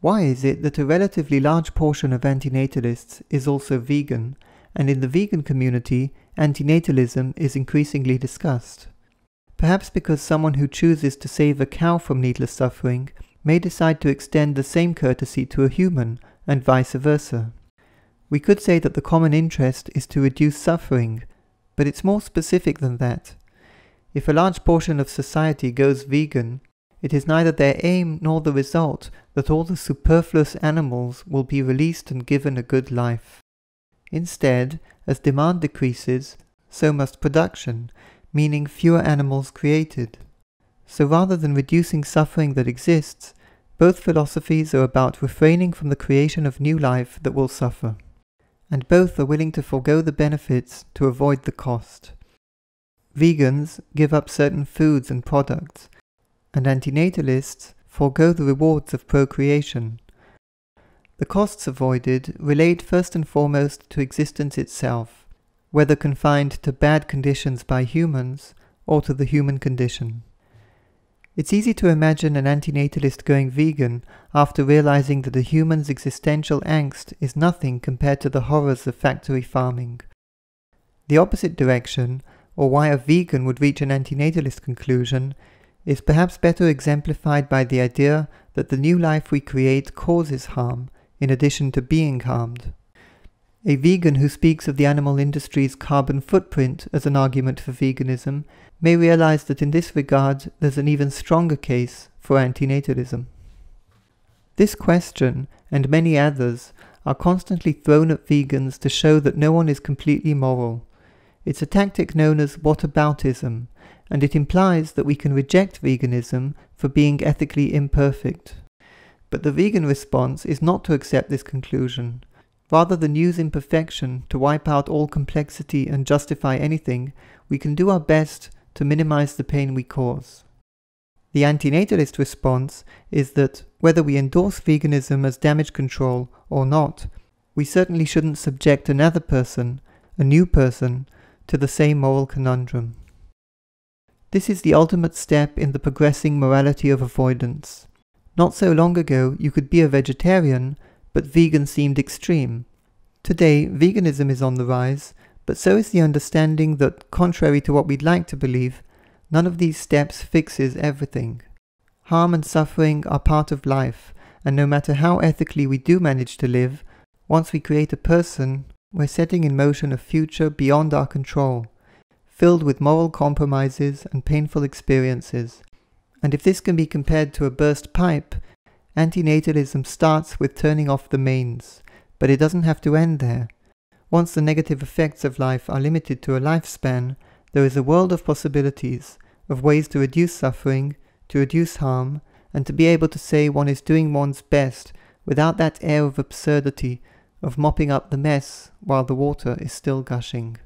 Why is it that a relatively large portion of antinatalists is also vegan, and in the vegan community, antinatalism is increasingly discussed? Perhaps because someone who chooses to save a cow from needless suffering may decide to extend the same courtesy to a human, and vice versa. We could say that the common interest is to reduce suffering, but it's more specific than that. If a large portion of society goes vegan, it is neither their aim nor the result that all the superfluous animals will be released and given a good life. Instead, as demand decreases, so must production, meaning fewer animals created. So rather than reducing suffering that exists, both philosophies are about refraining from the creation of new life that will suffer, and both are willing to forego the benefits to avoid the cost. Vegans give up certain foods and products, and antinatalists forego the rewards of procreation. The costs avoided relate first and foremost to existence itself, whether confined to bad conditions by humans or to the human condition. It's easy to imagine an antinatalist going vegan after realizing that a human's existential angst is nothing compared to the horrors of factory farming. The opposite direction, or why a vegan would reach an antinatalist conclusion, is perhaps better exemplified by the idea that the new life we create causes harm, in addition to being harmed. A vegan who speaks of the animal industry's carbon footprint as an argument for veganism may realize that in this regard there's an even stronger case for antinatalism. This question, and many others, are constantly thrown at vegans to show that no one is completely moral. It's a tactic known as whataboutism, and it implies that we can reject veganism for being ethically imperfect. But the vegan response is not to accept this conclusion. Rather than use imperfection to wipe out all complexity and justify anything, we can do our best to minimize the pain we cause. The antinatalist response is that, whether we endorse veganism as damage control or not, we certainly shouldn't subject another person, a new person, to the same moral conundrum. This is the ultimate step in the progressing morality of avoidance. Not so long ago you could be a vegetarian, but vegan seemed extreme. Today veganism is on the rise, but so is the understanding that, contrary to what we'd like to believe, none of these steps fixes everything. Harm and suffering are part of life, and no matter how ethically we do manage to live, once we create a person, we're setting in motion a future beyond our control, filled with moral compromises and painful experiences. And if this can be compared to a burst pipe, antinatalism starts with turning off the mains, but it doesn't have to end there. Once the negative effects of life are limited to a lifespan, there is a world of possibilities, of ways to reduce suffering, to reduce harm, and to be able to say one is doing one's best without that air of absurdity of mopping up the mess while the water is still gushing.